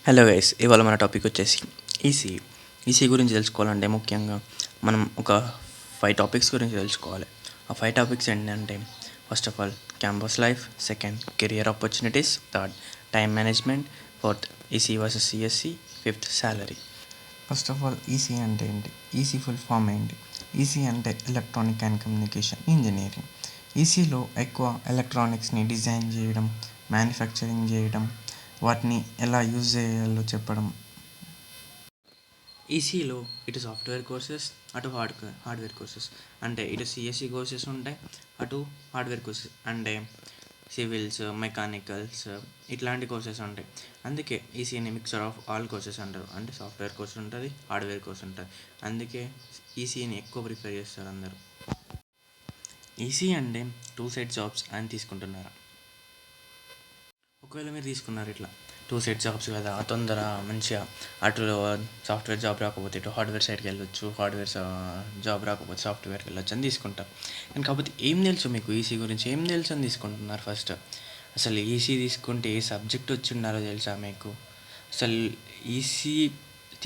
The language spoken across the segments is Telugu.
హలో గైస్, ఇవాళ మన టాపిక్ వచ్చేసి ఈసీఈ. ఈసీఈ గురించి తెలుసుకోవాలంటే ముఖ్యంగా మనం ఒక 5 టాపిక్స్ గురించి తెలుసుకోవాలి. ఆ 5 టాపిక్స్ ఏంటంటే, first of all campus life, second career opportunities, third time management, fourth ECE versus CSC, fifth salary. First of all ECE అంటే ఏంటి? ఈసీఈ ఫుల్ ఫామ్ ఏంటి? ఈసీఈ అంటే ఎలక్ట్రానిక్ అండ్ కమ్యూనికేషన్ ఇంజనీరింగ్. ఈసీఈలో ఎక్కువ ఎలక్ట్రానిక్స్ని డిజైన్ చేయడం, మ్యానుఫ్యాక్చరింగ్ చేయడం, వాటిని ఎలా యూజ్ చేయాలో చెప్పడం. ఈసీలో ఇటు సాఫ్ట్వేర్ కోర్సెస్, అటు హార్డ్వేర్ కోర్సెస్. అంటే ఇటు సిఎస్సి కోర్సెస్ ఉంటాయి, అటు హార్డ్వేర్ కోర్సెస్ అంటే సివిల్స్, మెకానికల్స్ ఇట్లాంటి కోర్సెస్ ఉంటాయి. అందుకే ఈసీని మిక్సర్ ఆఫ్ ఆల్ కోర్సెస్ అంటారు. అంటే సాఫ్ట్వేర్ కోర్స్ ఉంటుంది, హార్డ్వేర్ కోర్స్ ఉంటుంది. అందుకే ఈసీని ఎక్కువ ప్రిఫర్ చేస్తారు అందరూ. ఈసీ అంటే 2 సైడ్ జాబ్స్ అని తీసుకుంటున్నారా? ఒకవేళ మీరు తీసుకున్నారు ఇట్లా 2 సైడ్ జాబ్స్ కదా, తొందర మంచిగా అటు సాఫ్ట్వేర్ జాబ్ రాకపోతే ఇటు హార్డ్వేర్ సైడ్కి వెళ్ళొచ్చు, హార్డ్వేర్ జాబ్ రాకపోతే సాఫ్ట్వేర్కి వెళ్ళొచ్చు అని తీసుకుంటారు. కానీ కాకపోతే ఏం తెలుసు మీకు ఈసీ గురించి, ఏం తెలుసు అని తీసుకుంటున్నారు? ఫస్ట్ అసలు ఈసీ తీసుకుంటే ఏ సబ్జెక్ట్ వచ్చి ఉండాలో తెలుసా మీకు? అసలు ఈసీ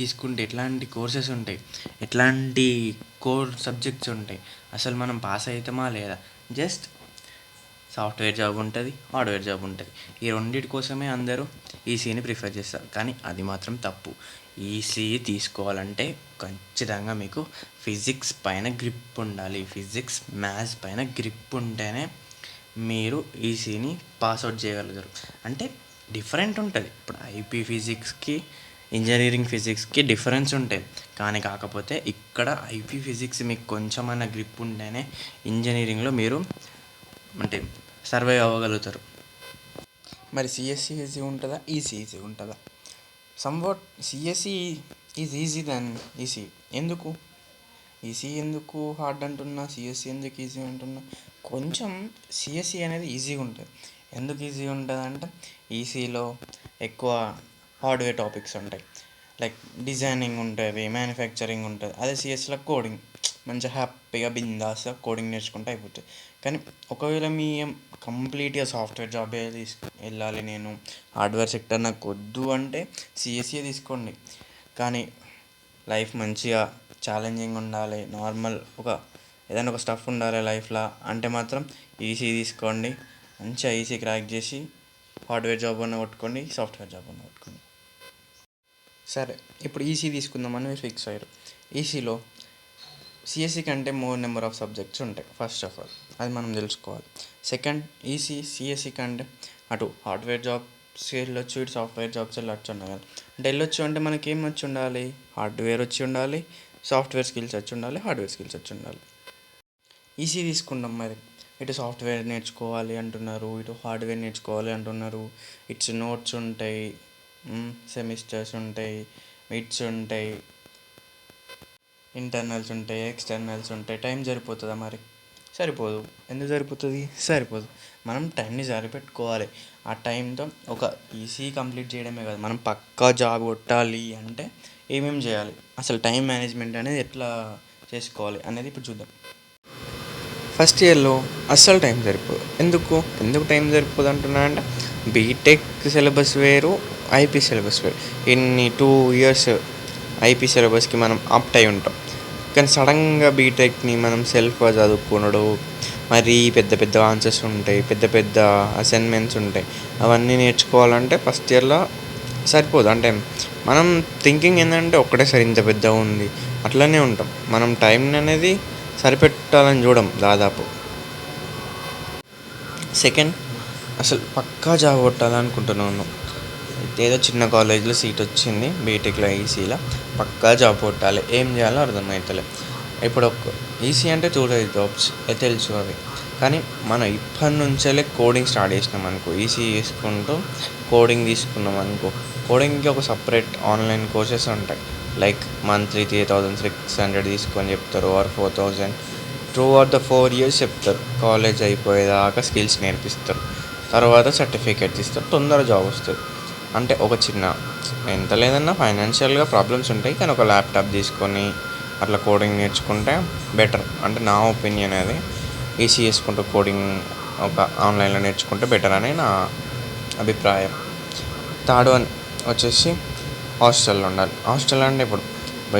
తీసుకుంటే ఎట్లాంటి కోర్సెస్ ఉంటాయి, ఎట్లాంటి కోర్ సబ్జెక్ట్స్ ఉంటాయి, అసలు మనం పాస్ అవుతామా లేదా? జస్ట్ సాఫ్ట్వేర్ జాబ్ ఉంటుంది, హార్డ్వేర్ జాబ్ ఉంటుంది. ఈ రెండింటి కోసమే అందరూ ఈసీని ప్రిఫర్ చేస్తారు. కానీ అది మాత్రం తప్పు. ఈసీ తీసుకోవాలంటే ఖచ్చితంగా మీకు ఫిజిక్స్ పైన గ్రిప్ ఉండాలి. ఫిజిక్స్, మ్యాథ్స్ పైన గ్రిప్ ఉంటేనే మీరు ఈసీని పాస్అవుట్ చేయగలుగుతారు. అంటే డిఫరెంట్ ఉంటుంది. ఇప్పుడు ఐపీ ఫిజిక్స్కి, ఇంజనీరింగ్ ఫిజిక్స్కి డిఫరెన్స్ ఉంటాయి. కానీ కాకపోతే ఇక్కడ ఐపీ ఫిజిక్స్ మీకు కొంచెమన్నా గ్రిప్ ఉంటేనే ఇంజనీరింగ్లో మీరు అంటే సర్వైవ్ అవ్వగలుగుతారు. మరి సిఎస్సి ఈజీ ఉంటుందా, ఈసీ ఈజీ ఉంటుందా? Somewhat CSC is easy than EC. ఎందుకు ఈసీ ఎందుకు హార్డ్ అంటున్నా, సిఎస్సి ఎందుకు ఈజీ అంటున్నా? కొంచెం సిఎస్సి అనేది ఈజీగా ఉంటుంది. ఎందుకు ఈజీగా ఉంటుంది అంటే, ఈసీలో ఎక్కువ హార్డ్వేర్ టాపిక్స్ ఉంటాయి. లైక్ డిజైనింగ్ ఉంటుంది, మ్యానుఫ్యాక్చరింగ్ ఉంటుంది. అదే సిఎస్సిలో కోడింగ్, మంచిగా హ్యాపీగా బిందాస్గా కోడింగ్ నేర్చుకుంటే అయిపోతుంది. కానీ ఒకవేళ మీ కంప్లీట్గా సాఫ్ట్వేర్ జాబే వెళ్ళాలి, నేను హార్డ్వేర్ సెక్టర్ నాకు వద్దు అంటే సిఎస్సి తీసుకోండి. కానీ లైఫ్ మంచిగా ఛాలెంజింగ్ ఉండాలి, నార్మల్ ఏదైనా ఒక స్టఫ్ ఉండాలి లైఫ్లో అంటే మాత్రం ఈసీ తీసుకోండి. మంచిగా ఈసీ క్రాక్ చేసి హార్డ్వేర్ జాబ్ అన్న కొట్టుకోండి, సాఫ్ట్వేర్ జాబ్ అన్న కొట్టుకోండి. సరే, ఇప్పుడు ఈసీ తీసుకుందామని మీరు ఫిక్స్ అయ్యారు. ఈసీలో సిఎస్సి కంటే మోర్ నెంబర్ ఆఫ్ సబ్జెక్ట్స్ ఉంటాయి. ఫస్ట్ ఆఫ్ ఆల్ అది మనం తెలుసుకోవాలి. సెకండ్, ఈసీ సిఎస్సి కంటే అటు హార్డ్వేర్ జాబ్స్కి వెళ్ళొచ్చు, ఇటు సాఫ్ట్వేర్ జాబ్స్ వెళ్ళొచ్చు ఉండాలి. అంటే వెళ్ళొచ్చు అంటే మనకి ఏం వచ్చి ఉండాలి? హార్డ్వేర్ వచ్చి ఉండాలి, సాఫ్ట్వేర్ స్కిల్స్ వచ్చి ఉండాలి, హార్డ్వేర్ స్కిల్స్ వచ్చి ఉండాలి. ఈసీ తీసుకుంటాం, మరి ఇటు సాఫ్ట్వేర్ నేర్చుకోవాలి అంటున్నారు, ఇటు హార్డ్వేర్ నేర్చుకోవాలి అంటున్నారు. ఇట్స్ నోట్స్ ఉంటాయి, సెమిస్టర్స్ ఉంటాయి, మిడ్స్ ఉంటాయి, ఇంటర్నల్స్ ఉంటాయి, ఎక్స్టర్నల్స్ ఉంటాయి. టైం సరిపోతుందా? మరి సరిపోదు. ఎందుకు సరిపోతుంది? సరిపోదు. మనం టైంని సరిపెట్టుకోవాలి. ఆ టైంతో ఒక ఈసీ కంప్లీట్ చేయడమే కాదు, మనం పక్కా జాబ్ కొట్టాలి అంటే ఏమేమి చేయాలి, అసలు టైం మేనేజ్మెంట్ అనేది ఎట్లా చేసుకోవాలి అనేది ఇప్పుడు చూద్దాం. ఫస్ట్ ఇయర్లో అస్సలు టైం సరిపోదు. ఎందుకు టైం సరిపోదు అంటున్నా అంటే, బీటెక్ సిలబస్ వేరు, ఐపీ సిలబస్ వేరు. ఇన్ని 2 ఇయర్స్ ఐపీ సిలబస్కి మనం అప్ట్ అయి ఉంటాం. కానీ సడన్గా బీటెక్ని మనం సెల్ఫ్గా చదువుకున్నాడు, మరి పెద్ద పెద్ద ఆన్సర్స్ ఉంటాయి, పెద్ద పెద్ద అసైన్మెంట్స్ ఉంటాయి. అవన్నీ నేర్చుకోవాలంటే ఫస్ట్ ఇయర్లో సరిపోదు. అంటే మనం థింకింగ్ ఏంటంటే ఒక్కటేసారి ఇంత పెద్దగా ఉంది అట్లనే ఉంటాం. మనం టైం అనేది సరిపెట్టాలని చూడం దాదాపు. సెకండ్, అసలు పక్కా జాబ్ కొట్టాలనుకుంటున్నాను. ఏదో చిన్న కాలేజ్లో సీట్ వచ్చింది, బీటెక్లో ఈసీలో పక్కా జాబ్ కొట్టాలి, ఏం చేయాలో అర్థమవుతలే. ఇప్పుడు ఈసీ అంటే 2 టైప్ జాబ్స్ తెలుసు అవి. కానీ మనం ఇప్పటి నుంచే కోడింగ్ స్టార్ట్ చేసినాం అనుకో, ఈసీ చేసుకుంటూ కోడింగ్ తీసుకున్నాం అనుకో, కోడింగ్కి ఒక సపరేట్ ఆన్లైన్ కోర్సెస్ ఉంటాయి. లైక్ మంత్లీ 3,600 తీసుకొని చెప్తారు, or 4,000 throughout the 4 years చెప్తారు. కాలేజ్ అయిపోయేదాకా స్కిల్స్ నేర్పిస్తారు, తర్వాత సర్టిఫికేట్స్ ఇస్తారు, తొందర జాబ్ వస్తుంది. అంటే ఒక చిన్న ఎంత లేదన్నా ఫైనాన్షియల్గా ప్రాబ్లమ్స్ ఉంటాయి, కానీ ఒక ల్యాప్టాప్ తీసుకొని అట్లా కోడింగ్ నేర్చుకుంటే బెటర్. అంటే నా ఒపీనియన్ అది. ఈసీ చేసుకుంటూ కోడింగ్ ఒక ఆన్లైన్లో నేర్చుకుంటే బెటర్ అని నా అభిప్రాయం. థర్డ్ వన్ వచ్చేసి హాస్టల్లో ఉండాలి. హాస్టల్ అంటే ఇప్పుడు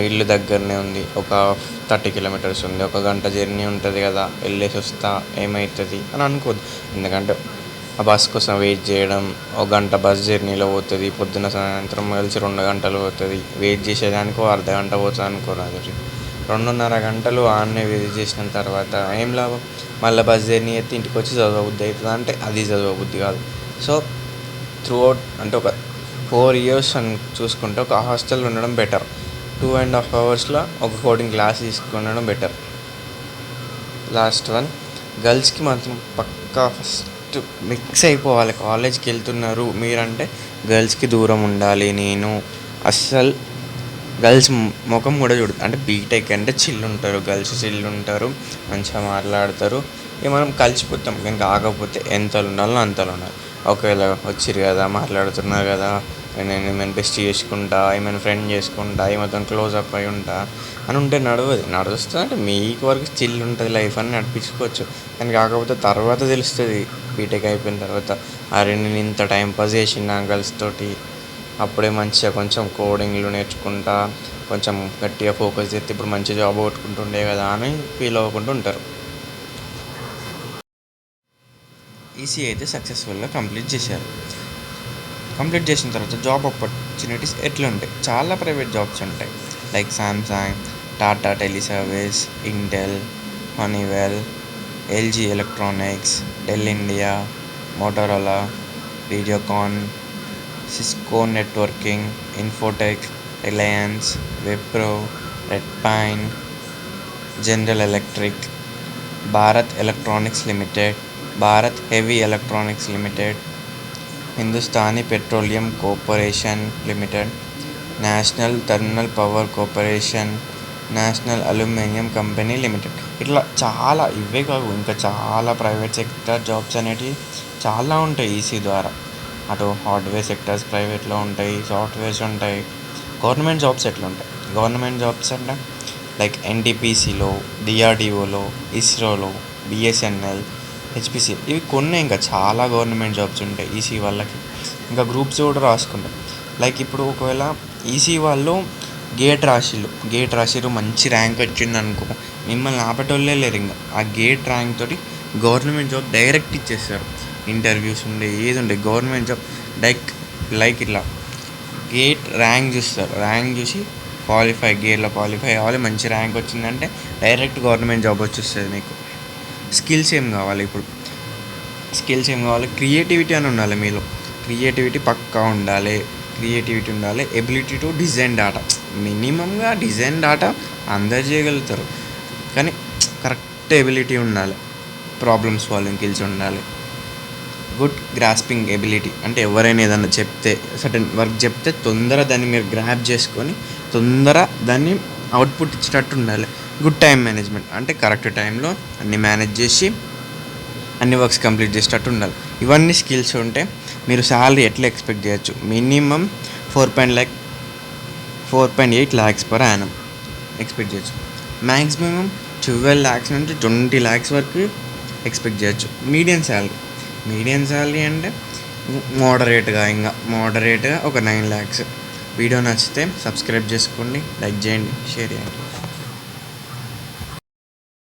ఇల్లు దగ్గరనే ఉంది, ఒక 30 కిలోమీటర్స్ ఉంది, ఒక గంట జర్నీ ఉంటుంది కదా, వెళ్ళేసి వస్తా ఏమవుతుంది అని అనుకోద్దు. ఎందుకంటే ఆ బస్ కోసం వెయిట్ చేయడం, ఒక గంట బస్ జర్నీలో పోతుంది, పొద్దున సాయంత్రం కలిసి 2 గంటలు పోతుంది, వెయిట్ చేసేదానికి అర్ధ గంట పోతుంది అనుకోరాదు. 2.5 గంటలు ఆడనే వెయిట్ చేసిన తర్వాత ఏం లాభం? మళ్ళీ బస్ జర్నీ అయితే ఇంటికి వచ్చి చదవబుద్ధి అవుతుంది అంటే అది చదవబుద్ధి కాదు. సో త్రూఅవుట్ అంటే ఒక 4 years అని చూసుకుంటే ఒక హాస్టల్ ఉండడం బెటర్. 2.5 hours ఒక కోడింగ్ క్లాస్ తీసుకుండడం బెటర్. లాస్ట్ వన్, గర్ల్స్కి మాత్రం పక్కా ఫస్ట్ మిక్స్ అయిపోవాలి. కాలేజ్కి వెళ్తున్నారు మీరంటే గర్ల్స్కి దూరం ఉండాలి. నేను అస్సలు గర్ల్స్ ముఖం కూడా చూడదు. అంటే బీటెక్ అంటే చిల్ ఉంటారు, గర్ల్స్ చిల్ ఉంటారు, మంచిగా మాట్లాడతారు, ఇక మనం కలిసిపోతాం. కానీ కాకపోతే ఎంతలో ఉండాలో అంతలో ఉండాలి. ఒకవేళ వచ్చిర్రు కదా, మాట్లాడుతున్నారు కదా, నేను ఏమైనా బెస్ట్ చేసుకుంటా, ఏమైనా ఫ్రెండ్ చేసుకుంటా, ఏమైనా క్లోజప్ అయి ఉంటా అని ఉంటే నడుస్తుంది అంటే మీకు వరకు చిల్ ఉంటుంది లైఫ్ అని నడిపించుకోవచ్చు. కానీ కాకపోతే తర్వాత తెలుస్తుంది, బీటెక్ అయిపోయిన తర్వాత, అరే నేను ఇంత టైం పాస్ చేసిన గర్ల్స్ తోటి, అప్పుడే మంచిగా కొంచెం కోడింగ్లు నేర్చుకుంటా, కొంచెం గట్టిగా ఫోకస్ చేస్తే ఇప్పుడు మంచి జాబ్ కొట్టుకుంటుండే కదా అని ఫీల్ అవ్వకుండా ఉంటారు. ఈసీ అయితే సక్సెస్ఫుల్గా కంప్లీట్ చేశారు. కంప్లీట్ చేసిన తర్వాత జాబ్ ఆపర్చునిటీస్ ఎట్లా ఉంటాయి? చాలా ప్రైవేట్ జాబ్స్ ఉంటాయి, like Samsung, Tata teleservice, Intel, Honeywell, LG electronics, Dell India, Motorola, Videocon, Cisco networking, Infotech, Reliance, Wipro, red pine, general electric, Bharat electronics limited, Bharat heavy electronics limited, Hindustani petroleum corporation limited, national thermal power corporation, national aluminium company limited. ఇట్లా చాలా, ఇవే కావు ఇంకా చాలా ప్రైవేట్ సెక్టర్ జాబ్స్ అనేటివి చాలా ఉంటాయి ఈసీ ద్వారా. అటు హార్డ్వేర్ సెక్టర్స్ ప్రైవేట్లో ఉంటాయి, సాఫ్ట్వేర్స్ ఉంటాయి. గవర్నమెంట్ జాబ్స్ ఎట్లా ఉంటాయి? గవర్నమెంట్ జాబ్స్ అంటే లైక్ ఎన్టీపీసీలో, డిఆర్డిఓలో, ఇస్రోలో, బిఎస్ఎన్ఎల్, హెచ్పిసి, ఇవి కొన్ని ఇంకా చాలా గవర్నమెంట్ జాబ్స్ ఉంటాయి ఈసీ వాళ్ళకి. ఇంకా గ్రూప్స్ కూడా రాసుకుంటాం. లైక్ ఇప్పుడు ఒకవేళ ఈసీ వాళ్ళు గేట్ రాసిర్రు, మంచి ర్యాంక్ వచ్చింది అనుకో, మిమ్మల్ని ఆపేటోళ్ళే లేరు. ఇంకా ఆ గేట్ ర్యాంక్ తోటి గవర్నమెంట్ జాబ్ డైరెక్ట్ ఇచ్చేస్తారు. ఇంటర్వ్యూస్ ఉండే ఏది ఉండే గవర్నమెంట్ జాబ్ డైరెక్ట్, లైక్ ఇట్లా గేట్ ర్యాంక్ చూస్తారు, ర్యాంక్ చూసి గేట్లో క్వాలిఫై అవ్వాలి, మంచి ర్యాంక్ వచ్చిందంటే డైరెక్ట్ గవర్నమెంట్ జాబ్ వచ్చేస్తుంది మీకు. స్కిల్స్ ఏం కావాలి? ఇప్పుడు స్కిల్స్ ఏం కావాలి? క్రియేటివిటీ అని ఉండాలి మీలో. క్రియేటివిటీ పక్కా ఉండాలి, ఎబిలిటీ టు డిజైన్ డేటా. మినిమంగా డిజైన్ డేటా అందరు చేయగలుగుతారు, కానీ కరెక్ట్ ఎబిలిటీ ఉండాలి. ప్రాబ్లమ్ సాల్వింగ్ స్కిల్స్ ఉండాలి. గుడ్ గ్రాస్పింగ్ ఎబిలిటీ అంటే ఎవరైనా ఏదైనా చెప్తే, సర్టెన్ వర్క్ చెప్తే తొందర దాన్ని మీరు గ్రాప్ చేసుకొని తొందర దాన్ని అవుట్పుట్ ఇచ్చేటట్టు ఉండాలి. గుడ్ టైం మేనేజ్మెంట్ అంటే కరెక్ట్ టైంలో అన్ని మేనేజ్ చేసి అన్ని వర్క్స్ కంప్లీట్ చేసేటట్టు ఉండాలి. ఇవన్నీ స్కిల్స్ ఉంటే మీరు శాలరీ ఎట్లా ఎక్స్పెక్ట్ చేయొచ్చు? Minimum 4.8 lakhs per annum expect చేయొచ్చు. మ్యాక్సిమం 12 lakhs నుంచి 20 lakhs వరకు ఎక్స్పెక్ట్ చేయొచ్చు. మీడియం శాలరీ అంటే మోడరేట్గా ఒక 9 lakhs. వీడియో నచ్చితే సబ్స్క్రైబ్ చేసుకోండి, లైక్ చేయండి, షేర్ చేయండి.